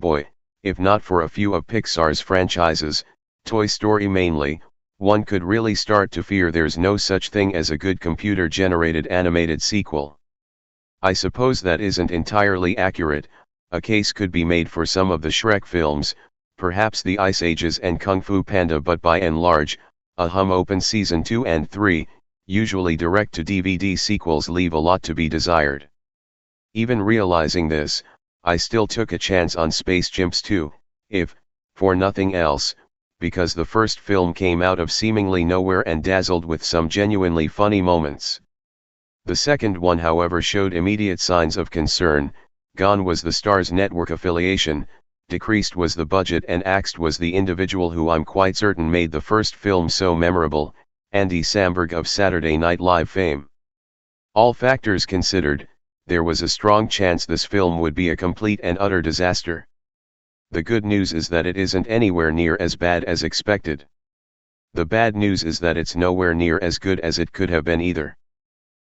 boy, if not for a few of Pixar's franchises, Toy Story mainly, one could really start to fear there's no such thing as a good computer-generated animated sequel. I suppose that isn't entirely accurate. A case could be made for some of the Shrek films, perhaps the Ice Ages and Kung Fu Panda, but by and large, open Season 2 and 3, usually direct-to-DVD sequels leave a lot to be desired. Even realizing this, I still took a chance on Space Chimps 2, if, for nothing else, because the first film came out of seemingly nowhere and dazzled with some genuinely funny moments. The second one, however, showed immediate signs of concern. Gone was the star's network affiliation, decreased was the budget, and axed was the individual who I'm quite certain made the first film so memorable, Andy Samberg of Saturday Night Live fame. All factors considered, there was a strong chance this film would be a complete and utter disaster. The good news is that it isn't anywhere near as bad as expected. The bad news is that it's nowhere near as good as it could have been either.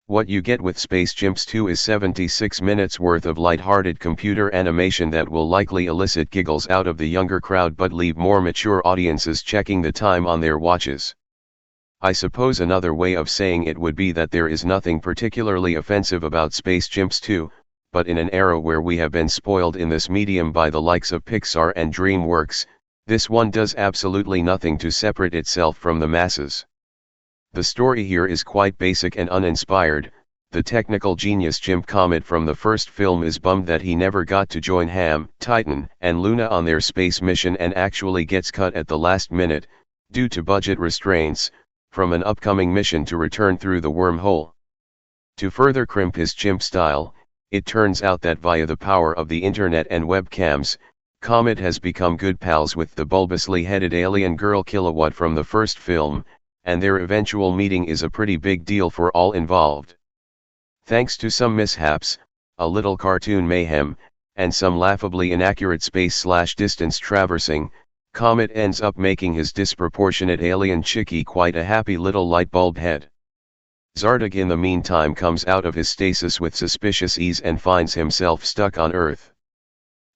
What you get with Space Chimps 2 is 76 minutes worth of light-hearted computer animation that will likely elicit giggles out of the younger crowd but leave more mature audiences checking the time on their watches. I suppose another way of saying it would be that there is nothing particularly offensive about Space Chimps 2, but in an era where we have been spoiled in this medium by the likes of Pixar and DreamWorks, this one does absolutely nothing to separate itself from the masses. The story here is quite basic and uninspired. The technical genius Chimp Comet from the first film is bummed that he never got to join Ham, Titan, and Luna on their space mission and actually gets cut at the last minute, due to budget restraints, from an upcoming mission to return through the wormhole. To further crimp his chimp style, it turns out that via the power of the internet and webcams, Comet has become good pals with the bulbously headed alien girl Kilowatt from the first film, and their eventual meeting is a pretty big deal for all involved. Thanks to some mishaps, a little cartoon mayhem, and some laughably inaccurate space/distance traversing, Comet ends up making his disproportionate alien chickie quite a happy little light bulb head. Zardoz in the meantime comes out of his stasis with suspicious ease and finds himself stuck on Earth.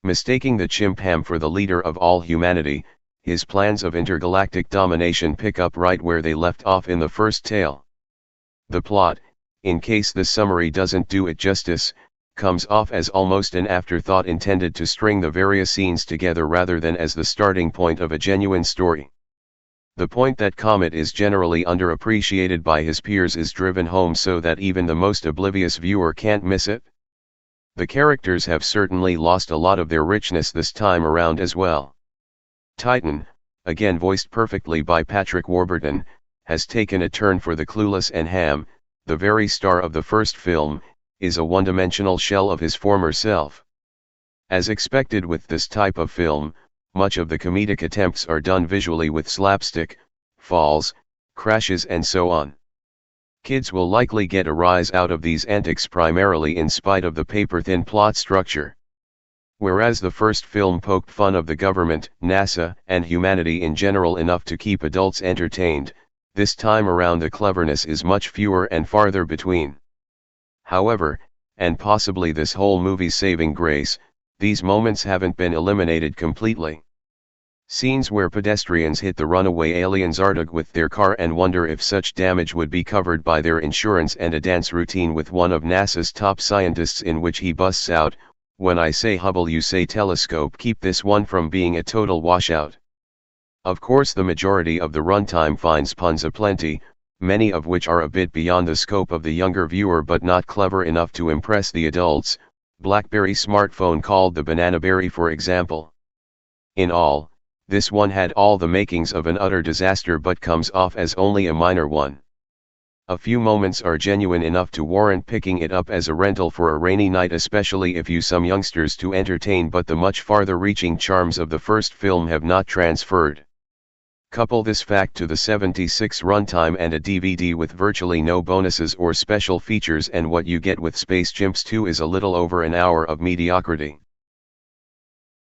Mistaking the chimp Ham for the leader of all humanity, his plans of intergalactic domination pick up right where they left off in the first tale. The plot, in case this summary doesn't do it justice, comes off as almost an afterthought intended to string the various scenes together rather than as the starting point of a genuine story. The point that Comet is generally underappreciated by his peers is driven home so that even the most oblivious viewer can't miss it. The characters have certainly lost a lot of their richness this time around as well. Titan, again voiced perfectly by Patrick Warburton, has taken a turn for the clueless, and Ham, the very star of the first film, is a one-dimensional shell of his former self. As expected with this type of film, much of the comedic attempts are done visually with slapstick, falls, crashes and so on. Kids will likely get a rise out of these antics primarily in spite of the paper-thin plot structure. Whereas the first film poked fun of the government, NASA, and humanity in general enough to keep adults entertained, this time around the cleverness is much fewer and farther between. However, and possibly this whole movie's saving grace, these moments haven't been eliminated completely. Scenes where pedestrians hit the runaway alien Zardoz with their car and wonder if such damage would be covered by their insurance, and a dance routine with one of NASA's top scientists in which he busts out, "When I say Hubble you say telescope," keep this one from being a total washout. Of course the majority of the runtime finds puns aplenty, many of which are a bit beyond the scope of the younger viewer but not clever enough to impress the adults. BlackBerry smartphone called the Bananaberry for example. In all, this one had all the makings of an utter disaster but comes off as only a minor one. A few moments are genuine enough to warrant picking it up as a rental for a rainy night, especially if you some youngsters to entertain, but the much farther reaching charms of the first film have not transferred. Couple this fact to the 76 runtime and a DVD with virtually no bonuses or special features, and what you get with Space Chimps 2 is a little over an hour of mediocrity.